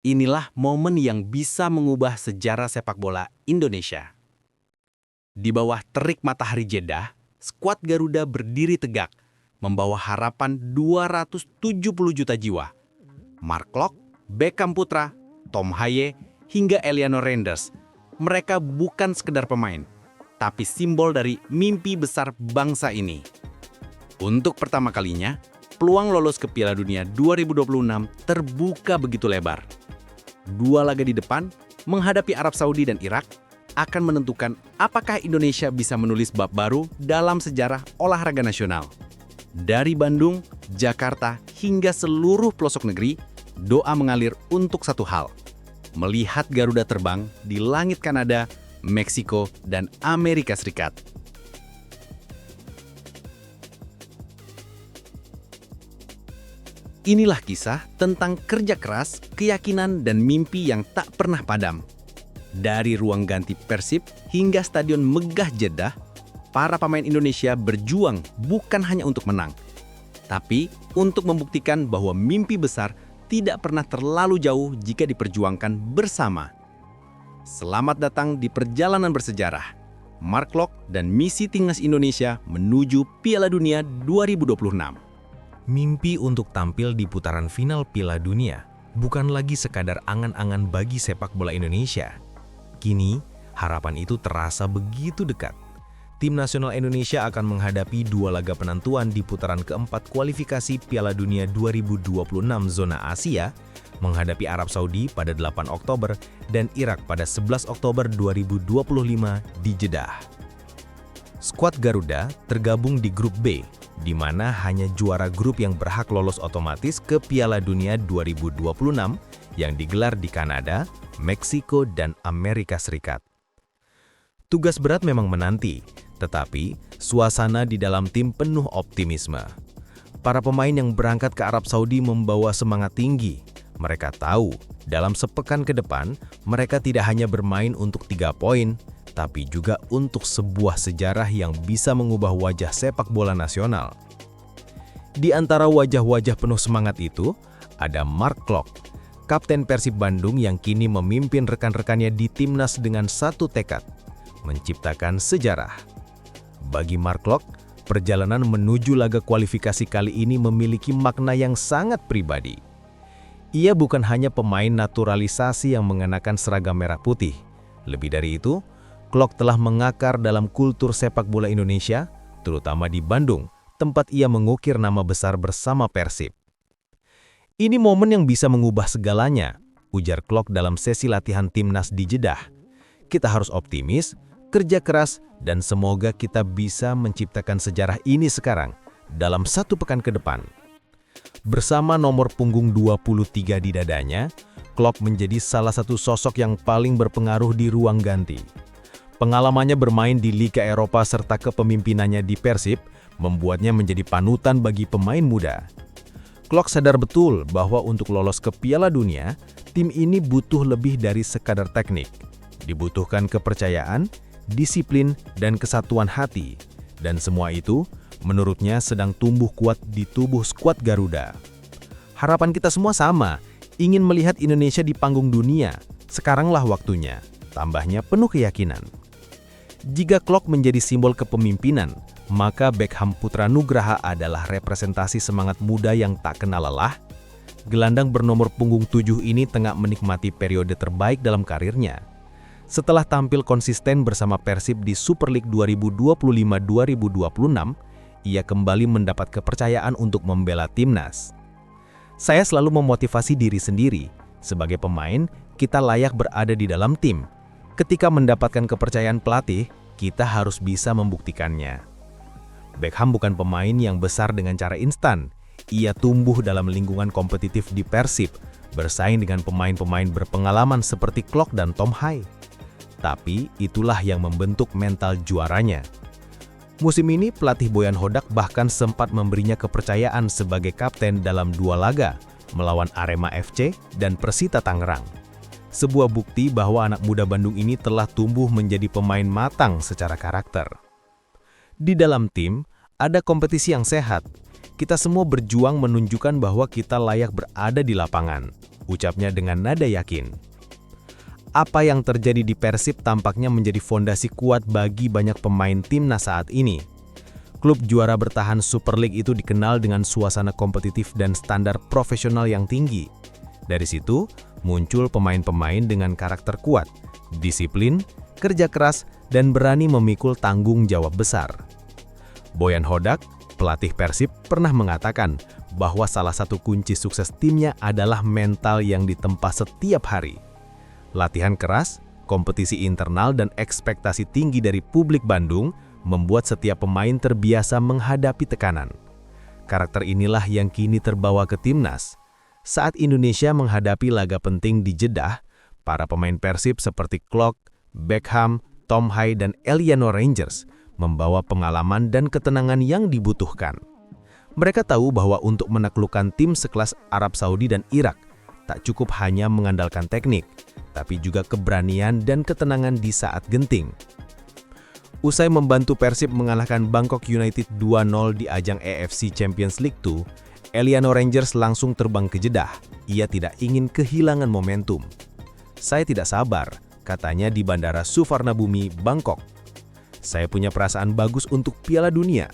Inilah momen yang bisa mengubah sejarah sepak bola Indonesia. Di bawah terik matahari Jeddah, skuad Garuda berdiri tegak, membawa harapan 270 juta jiwa. Mark Klok, Beckham Putra, Tom Haye, hingga Eliano Reinders. Mereka bukan sekedar pemain, tapi simbol dari mimpi besar bangsa ini. Untuk pertama kalinya, peluang lolos ke Piala Dunia 2026 terbuka begitu lebar. Dua laga di depan, menghadapi Arab Saudi dan Irak, akan menentukan apakah Indonesia bisa menulis bab baru dalam sejarah olahraga nasional. Dari Bandung, Jakarta, hingga seluruh pelosok negeri, doa mengalir untuk satu hal: melihat Garuda terbang di langit Kanada, Meksiko, dan Amerika Serikat. Inilah kisah tentang kerja keras, keyakinan, dan mimpi yang tak pernah padam. Dari ruang ganti Persib hingga stadion megah Jeddah, para pemain Indonesia berjuang bukan hanya untuk menang, tapi untuk membuktikan bahwa mimpi besar tidak pernah terlalu jauh jika diperjuangkan bersama. Selamat datang di perjalanan bersejarah, Mark Klok dan misi Timnas Indonesia menuju Piala Dunia 2026. Mimpi untuk tampil di putaran final Piala Dunia bukan lagi sekadar angan-angan bagi sepak bola Indonesia. Kini, harapan itu terasa begitu dekat. Tim nasional Indonesia akan menghadapi dua laga penentuan di putaran keempat kualifikasi Piala Dunia 2026 zona Asia, menghadapi Arab Saudi pada 8 Oktober dan Irak pada 11 Oktober 2025 di Jeddah. Skuad Garuda tergabung di grup B, di mana hanya juara grup yang berhak lolos otomatis ke Piala Dunia 2026 yang digelar di Kanada, Meksiko, dan Amerika Serikat. Tugas berat memang menanti, tetapi suasana di dalam tim penuh optimisme. Para pemain yang berangkat ke Arab Saudi membawa semangat tinggi. Mereka tahu, dalam sepekan ke depan, mereka tidak hanya bermain untuk 3 poin, tapi juga untuk sebuah sejarah yang bisa mengubah wajah sepak bola nasional. Di antara wajah-wajah penuh semangat itu, ada Mark Klok, Kapten Persib Bandung yang kini memimpin rekan-rekannya di Timnas dengan satu tekad, menciptakan sejarah. Bagi Mark Klok, perjalanan menuju laga kualifikasi kali ini memiliki makna yang sangat pribadi. Ia bukan hanya pemain naturalisasi yang mengenakan seragam merah putih. Lebih dari itu, Klok telah mengakar dalam kultur sepak bola Indonesia, terutama di Bandung, tempat ia mengukir nama besar bersama Persib. Ini momen yang bisa mengubah segalanya, ujar Klok dalam sesi latihan Timnas di Jeddah. Kita harus optimis, kerja keras, dan semoga kita bisa menciptakan sejarah ini sekarang, dalam 1 pekan ke depan. Bersama nomor punggung 23 di dadanya, Klok menjadi salah satu sosok yang paling berpengaruh di ruang ganti. Pengalamannya bermain di Liga Eropa serta kepemimpinannya di Persib membuatnya menjadi panutan bagi pemain muda. Klok sadar betul bahwa untuk lolos ke Piala Dunia, tim ini butuh lebih dari sekadar teknik. Dibutuhkan kepercayaan, disiplin, dan kesatuan hati. Dan semua itu, menurutnya sedang tumbuh kuat di tubuh skuad Garuda. Harapan kita semua sama, ingin melihat Indonesia di panggung dunia. Sekaranglah waktunya, tambahnya penuh keyakinan. Jika Klok menjadi simbol kepemimpinan, maka Beckham Putra Nugraha adalah representasi semangat muda yang tak kenal lelah. Gelandang bernomor punggung 7 ini tengah menikmati periode terbaik dalam karirnya. Setelah tampil konsisten bersama Persib di Super League 2025-2026, ia kembali mendapat kepercayaan untuk membela timnas. Saya selalu memotivasi diri sendiri. Sebagai pemain, kita layak berada di dalam tim. Ketika mendapatkan kepercayaan pelatih, kita harus bisa membuktikannya. Beckham bukan pemain yang besar dengan cara instan. Ia tumbuh dalam lingkungan kompetitif di Persib, bersaing dengan pemain-pemain berpengalaman seperti Klok dan Tom Haye. Tapi itulah yang membentuk mental juaranya. Musim ini pelatih Boyan Hodak bahkan sempat memberinya kepercayaan sebagai kapten dalam 2 laga, melawan Arema FC dan Persita Tangerang. Sebuah bukti bahwa anak muda Bandung ini telah tumbuh menjadi pemain matang secara karakter. Di dalam tim, ada kompetisi yang sehat. Kita semua berjuang menunjukkan bahwa kita layak berada di lapangan. ucapnya dengan nada yakin. Apa yang terjadi di Persib tampaknya menjadi fondasi kuat bagi banyak pemain timnas saat ini. Klub juara bertahan Super League itu dikenal dengan suasana kompetitif dan standar profesional yang tinggi. Dari situ, muncul pemain-pemain dengan karakter kuat, disiplin, kerja keras, dan berani memikul tanggung jawab besar. Boyan Hodak, pelatih Persib, pernah mengatakan bahwa salah satu kunci sukses timnya adalah mental yang ditempa setiap hari. Latihan keras, kompetisi internal, dan ekspektasi tinggi dari publik Bandung membuat setiap pemain terbiasa menghadapi tekanan. Karakter inilah yang kini terbawa ke timnas. Saat Indonesia menghadapi laga penting di Jeddah, para pemain Persib seperti Klok, Beckham, Tom Hai, dan Eliano Rangers membawa pengalaman dan ketenangan yang dibutuhkan. Mereka tahu bahwa untuk menaklukkan tim sekelas Arab Saudi dan Irak, tak cukup hanya mengandalkan teknik, tapi juga keberanian dan ketenangan di saat genting. Usai membantu Persib mengalahkan Bangkok United 2-0 di ajang AFC Champions League 2, Eliano Rangers langsung terbang ke Jeddah. Ia tidak ingin kehilangan momentum. "Saya tidak sabar," katanya di Bandara Suvarnabhumi, Bangkok. "Saya punya perasaan bagus untuk Piala Dunia."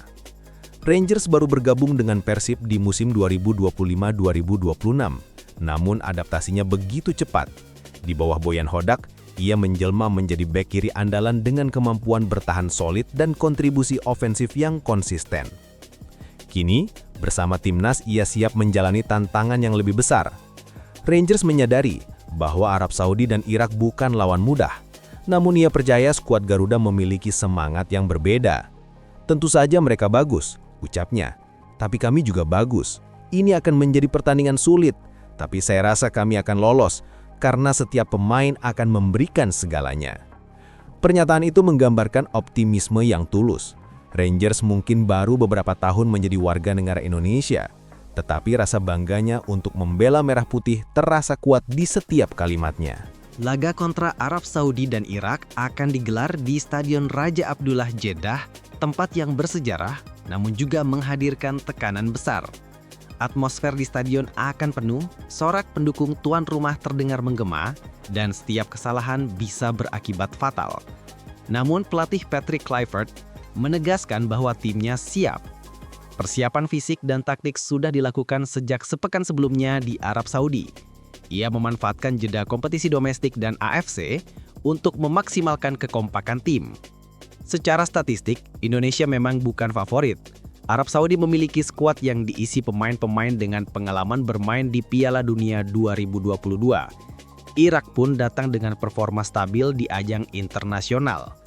Rangers baru bergabung dengan Persib di musim 2025-2026, namun adaptasinya begitu cepat. Di bawah Boyan Hodak, ia menjelma menjadi bek kiri andalan dengan kemampuan bertahan solid dan kontribusi ofensif yang konsisten. Kini, bersama timnas ia siap menjalani tantangan yang lebih besar. Rangers menyadari bahwa Arab Saudi dan Irak bukan lawan mudah, namun ia percaya skuad Garuda memiliki semangat yang berbeda. "Tentu saja mereka bagus," ucapnya, "tapi kami juga bagus. Ini akan menjadi pertandingan sulit, tapi saya rasa kami akan lolos, karena setiap pemain akan memberikan segalanya." Pernyataan itu menggambarkan optimisme yang tulus. Rangers mungkin baru beberapa tahun menjadi warga negara Indonesia, tetapi rasa bangganya untuk membela merah putih terasa kuat di setiap kalimatnya. Laga kontra Arab Saudi dan Irak akan digelar di Stadion Raja Abdullah Jeddah, tempat yang bersejarah namun juga menghadirkan tekanan besar. Atmosfer di stadion akan penuh, sorak pendukung tuan rumah terdengar menggema, dan setiap kesalahan bisa berakibat fatal. Namun pelatih Patrick Kluivert menegaskan bahwa timnya siap. Persiapan fisik dan taktik sudah dilakukan sejak sepekan sebelumnya di Arab Saudi. Ia memanfaatkan jeda kompetisi domestik dan AFC untuk memaksimalkan kekompakan tim. Secara statistik, Indonesia memang bukan favorit. Arab Saudi memiliki skuad yang diisi pemain-pemain dengan pengalaman bermain di Piala Dunia 2022. Irak pun datang dengan performa stabil di ajang internasional.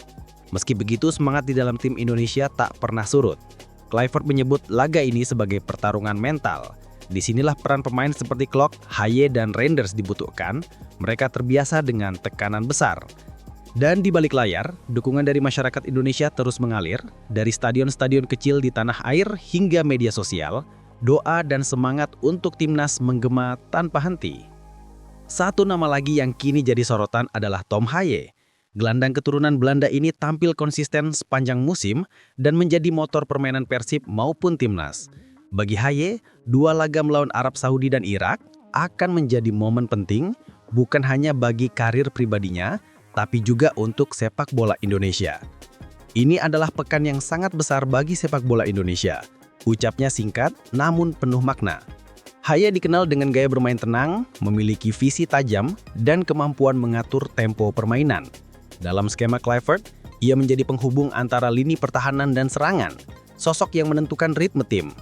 Meski begitu, semangat di dalam tim Indonesia tak pernah surut. Kluivert menyebut laga ini sebagai pertarungan mental. Disinilah peran pemain seperti Klok, Haye, dan Rangers dibutuhkan. Mereka terbiasa dengan tekanan besar. Dan di balik layar, dukungan dari masyarakat Indonesia terus mengalir. Dari stadion-stadion kecil di tanah air hingga media sosial, doa dan semangat untuk timnas menggema tanpa henti. Satu nama lagi yang kini jadi sorotan adalah Tom Haye. Gelandang keturunan Belanda ini tampil konsisten sepanjang musim dan menjadi motor permainan Persib maupun timnas. Bagi Haye, dua laga melawan Arab Saudi dan Irak akan menjadi momen penting bukan hanya bagi karir pribadinya, tapi juga untuk sepak bola Indonesia. Ini adalah pekan yang sangat besar bagi sepak bola Indonesia. Ucapnya singkat namun penuh makna. Haye dikenal dengan gaya bermain tenang, memiliki visi tajam, dan kemampuan mengatur tempo permainan. Dalam skema Kluivert, ia menjadi penghubung antara lini pertahanan dan serangan, sosok yang menentukan ritme tim.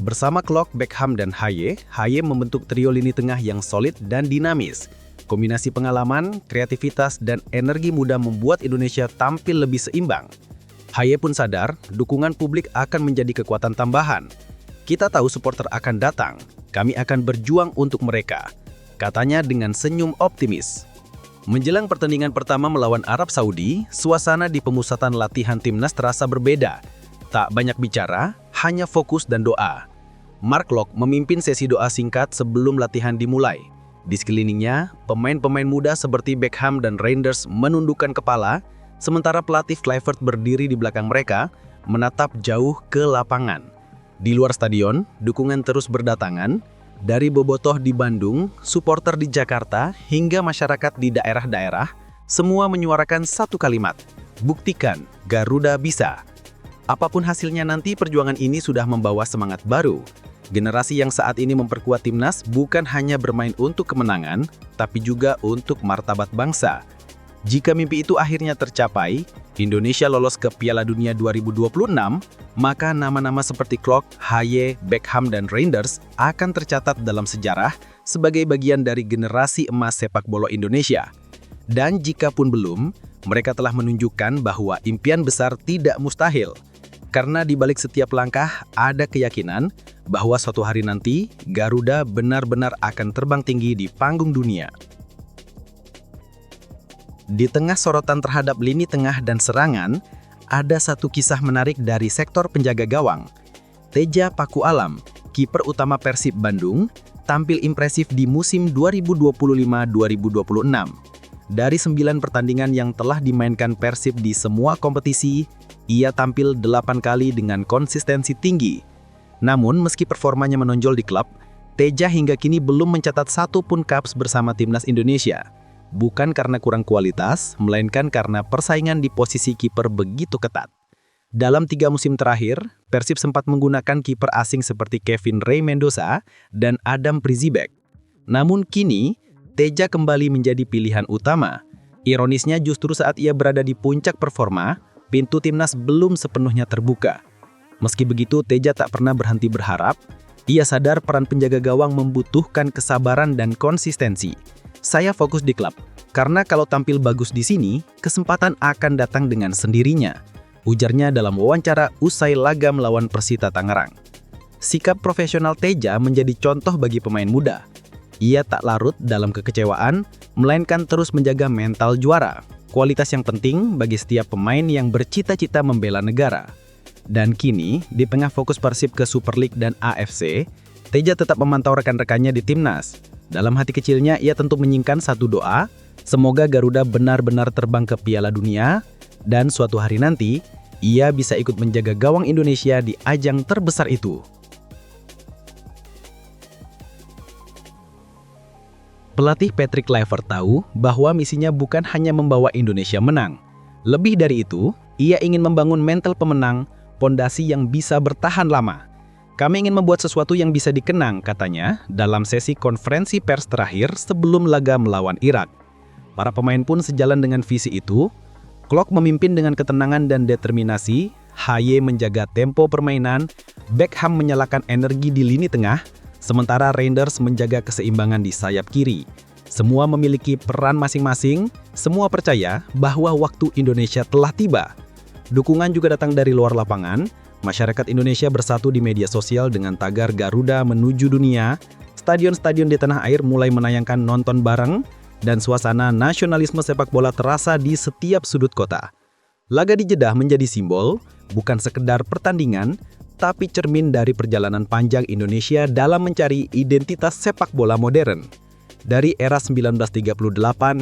Bersama Klok, Beckham, dan Haye membentuk trio lini tengah yang solid dan dinamis. Kombinasi pengalaman, kreativitas, dan energi muda membuat Indonesia tampil lebih seimbang. Haye pun sadar, dukungan publik akan menjadi kekuatan tambahan. "Kita tahu supporter akan datang, kami akan berjuang untuk mereka," katanya dengan senyum optimis. Menjelang pertandingan pertama melawan Arab Saudi, suasana di pemusatan latihan timnas terasa berbeda. Tak banyak bicara, hanya fokus dan doa. Mark Klok memimpin sesi doa singkat sebelum latihan dimulai. Di sekelilingnya, pemain-pemain muda seperti Beckham dan Rangers menundukkan kepala, sementara pelatih Kluivert berdiri di belakang mereka, menatap jauh ke lapangan. Di luar stadion, dukungan terus berdatangan. Dari bobotoh di Bandung, supporter di Jakarta, hingga masyarakat di daerah-daerah, semua menyuarakan satu kalimat, buktikan, Garuda bisa. Apapun hasilnya nanti, perjuangan ini sudah membawa semangat baru. Generasi yang saat ini memperkuat timnas bukan hanya bermain untuk kemenangan, tapi juga untuk martabat bangsa. Jika mimpi itu akhirnya tercapai, Indonesia lolos ke Piala Dunia 2026, maka nama-nama seperti Klok, Haye, Beckham, dan Reinders akan tercatat dalam sejarah sebagai bagian dari generasi emas sepak bola Indonesia. Dan jikapun belum, mereka telah menunjukkan bahwa impian besar tidak mustahil. Karena di balik setiap langkah ada keyakinan bahwa suatu hari nanti Garuda benar-benar akan terbang tinggi di panggung dunia. Di tengah sorotan terhadap lini tengah dan serangan, ada satu kisah menarik dari sektor penjaga gawang. Teja Pakualam, kiper utama Persib Bandung, tampil impresif di musim 2025-2026. Dari 9 pertandingan yang telah dimainkan Persib di semua kompetisi, ia tampil 8 kali dengan konsistensi tinggi. Namun, meski performanya menonjol di klub, Teja hingga kini belum mencatat satu pun caps bersama timnas Indonesia. Bukan karena kurang kualitas, melainkan karena persaingan di posisi kiper begitu ketat. Dalam 3 musim terakhir, Persib sempat menggunakan kiper asing seperti Kevin Ray Mendoza dan Adam Prizibek. Namun kini, Teja kembali menjadi pilihan utama. Ironisnya justru saat ia berada di puncak performa, pintu timnas belum sepenuhnya terbuka. Meski begitu, Teja tak pernah berhenti berharap. Ia sadar peran penjaga gawang membutuhkan kesabaran dan konsistensi. Saya fokus di klub, karena kalau tampil bagus di sini, kesempatan akan datang dengan sendirinya, ujarnya dalam wawancara usai laga melawan Persita Tangerang. Sikap profesional Teja menjadi contoh bagi pemain muda. Ia tak larut dalam kekecewaan, melainkan terus menjaga mental juara, kualitas yang penting bagi setiap pemain yang bercita-cita membela negara. Dan kini, di tengah fokus Persib ke Super League dan AFC, Teja tetap memantau rekan-rekannya di timnas. Dalam hati kecilnya, ia tentu menyimpan satu doa, semoga Garuda benar-benar terbang ke Piala Dunia, dan suatu hari nanti, ia bisa ikut menjaga gawang Indonesia di ajang terbesar itu. Pelatih Patrick Kluivert tahu bahwa misinya bukan hanya membawa Indonesia menang. Lebih dari itu, ia ingin membangun mental pemenang, pondasi yang bisa bertahan lama. Kami ingin membuat sesuatu yang bisa dikenang, katanya, dalam sesi konferensi pers terakhir sebelum laga melawan Irak. Para pemain pun sejalan dengan visi itu. Klok memimpin dengan ketenangan dan determinasi, Haye menjaga tempo permainan, Beckham menyalakan energi di lini tengah, sementara Reinders menjaga keseimbangan di sayap kiri. Semua memiliki peran masing-masing, semua percaya bahwa waktu Indonesia telah tiba. Dukungan juga datang dari luar lapangan. Masyarakat Indonesia bersatu di media sosial dengan tagar Garuda menuju dunia, stadion-stadion di tanah air mulai menayangkan nonton bareng, dan suasana nasionalisme sepak bola terasa di setiap sudut kota. Laga di Jeddah menjadi simbol, bukan sekedar pertandingan, tapi cermin dari perjalanan panjang Indonesia dalam mencari identitas sepak bola modern. Dari era 1938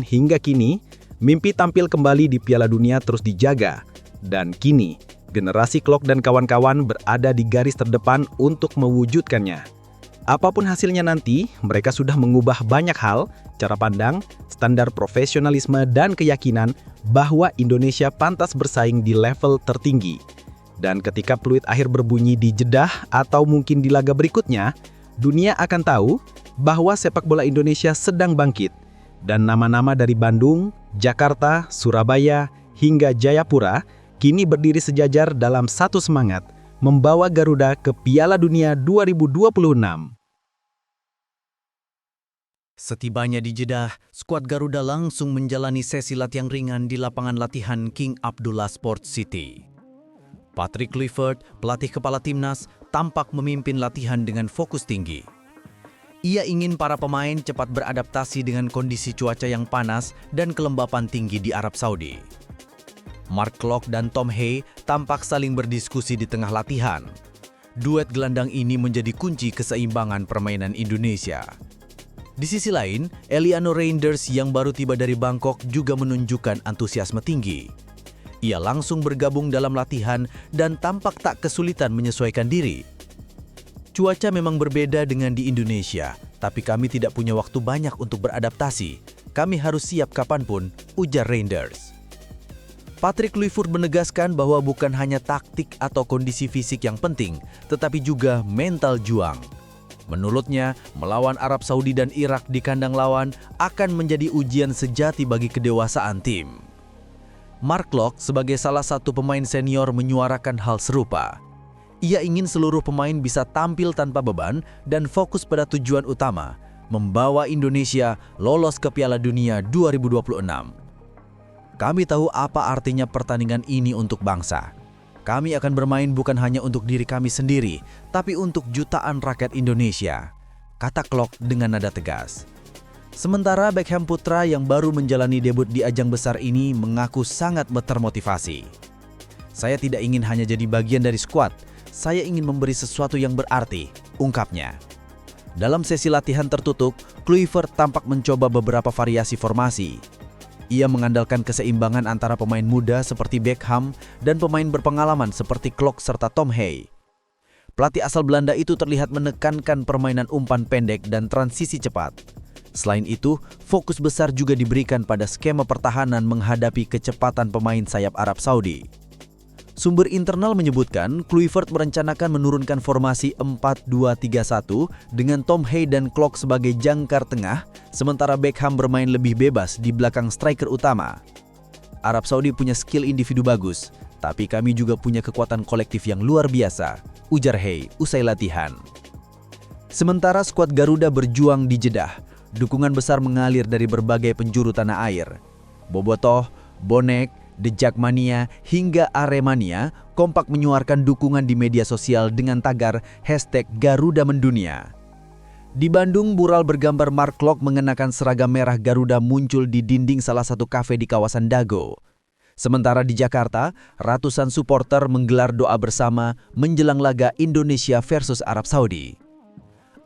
hingga kini, mimpi tampil kembali di Piala Dunia terus dijaga. Dan kini, generasi Klok dan kawan-kawan berada di garis terdepan untuk mewujudkannya. Apapun hasilnya nanti, mereka sudah mengubah banyak hal, cara pandang, standar profesionalisme, dan keyakinan bahwa Indonesia pantas bersaing di level tertinggi. Dan ketika peluit akhir berbunyi di Jeddah atau mungkin di laga berikutnya, dunia akan tahu bahwa sepak bola Indonesia sedang bangkit. Dan nama-nama dari Bandung, Jakarta, Surabaya, hingga Jayapura kini berdiri sejajar dalam satu semangat, membawa Garuda ke Piala Dunia 2026. Setibanya di Jeddah, skuad Garuda langsung menjalani sesi latihan ringan di lapangan latihan King Abdullah Sports City. Patrick Kluivert, pelatih kepala timnas, tampak memimpin latihan dengan fokus tinggi. Ia ingin para pemain cepat beradaptasi dengan kondisi cuaca yang panas dan kelembapan tinggi di Arab Saudi. Mark Klok dan Tom Haye tampak saling berdiskusi di tengah latihan. Duet gelandang ini menjadi kunci keseimbangan permainan Indonesia. Di sisi lain, Eliano Reinders yang baru tiba dari Bangkok juga menunjukkan antusiasme tinggi. Ia langsung bergabung dalam latihan dan tampak tak kesulitan menyesuaikan diri. Cuaca memang berbeda dengan di Indonesia, tapi kami tidak punya waktu banyak untuk beradaptasi. Kami harus siap kapanpun, ujar Reinders. Patrick Kluivert menegaskan bahwa bukan hanya taktik atau kondisi fisik yang penting, tetapi juga mental juang. Menurutnya, melawan Arab Saudi dan Irak di kandang lawan akan menjadi ujian sejati bagi kedewasaan tim. Mark Locke sebagai salah satu pemain senior menyuarakan hal serupa. Ia ingin seluruh pemain bisa tampil tanpa beban dan fokus pada tujuan utama, membawa Indonesia lolos ke Piala Dunia 2026. Kami tahu apa artinya pertandingan ini untuk bangsa. Kami akan bermain bukan hanya untuk diri kami sendiri, tapi untuk jutaan rakyat Indonesia, kata Klok dengan nada tegas. Sementara Beckham Putra yang baru menjalani debut di ajang besar ini mengaku sangat termotivasi. Saya tidak ingin hanya jadi bagian dari skuad, saya ingin memberi sesuatu yang berarti, ungkapnya. Dalam sesi latihan tertutup, Kluivert tampak mencoba beberapa variasi formasi. Ia mengandalkan keseimbangan antara pemain muda seperti Beckham dan pemain berpengalaman seperti Klok serta Tom Hay. Pelatih asal Belanda itu terlihat menekankan permainan umpan pendek dan transisi cepat. Selain itu, fokus besar juga diberikan pada skema pertahanan menghadapi kecepatan pemain sayap Arab Saudi. Sumber internal menyebutkan Kluivert merencanakan menurunkan formasi 4-2-3-1 dengan Tom Hay dan Klok sebagai jangkar tengah, sementara Beckham bermain lebih bebas di belakang striker utama. Arab Saudi punya skill individu bagus, tapi kami juga punya kekuatan kolektif yang luar biasa, ujar Hay usai latihan. Sementara skuad Garuda berjuang di Jeddah, dukungan besar mengalir dari berbagai penjuru tanah air. Bobotoh, Bonek, The Jackmania hingga Aremania kompak menyuarakan dukungan di media sosial dengan tagar #Garuda Mendunia. Di Bandung, mural bergambar Mark Locke mengenakan seragam merah Garuda muncul di dinding salah satu kafe di kawasan Dago. Sementara di Jakarta, ratusan supporter menggelar doa bersama menjelang laga Indonesia versus Arab Saudi.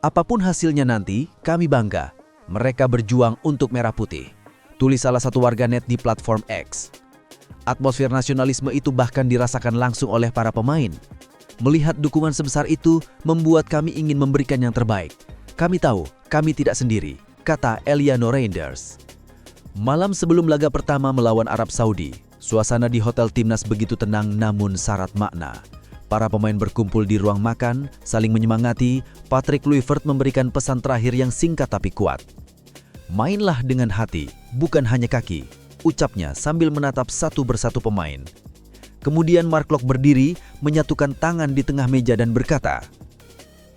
Apapun hasilnya nanti, kami bangga. Mereka berjuang untuk merah putih, tulis salah satu warganet di platform X. Atmosfer nasionalisme itu bahkan dirasakan langsung oleh para pemain. Melihat dukungan sebesar itu membuat kami ingin memberikan yang terbaik. Kami tahu kami tidak sendiri, kata Eliano Reinders. Malam sebelum laga pertama melawan Arab Saudi, suasana di hotel timnas begitu tenang namun syarat makna. Para pemain berkumpul di ruang makan, saling menyemangati. Patrick Kluivert memberikan pesan terakhir yang singkat tapi kuat. Mainlah dengan hati, bukan hanya kaki, ucapnya sambil menatap satu persatu pemain. Kemudian Mark Locke berdiri, menyatukan tangan di tengah meja dan berkata,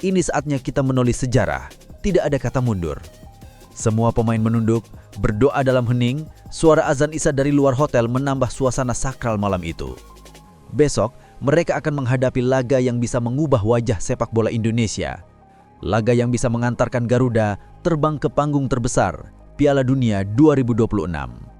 "Ini saatnya kita menulis sejarah, tidak ada kata mundur." Semua pemain menunduk, berdoa dalam hening. Suara azan Isya dari luar hotel menambah suasana sakral malam itu. Besok, mereka akan menghadapi laga yang bisa mengubah wajah sepak bola Indonesia. Laga yang bisa mengantarkan Garuda terbang ke panggung terbesar, Piala Dunia 2026.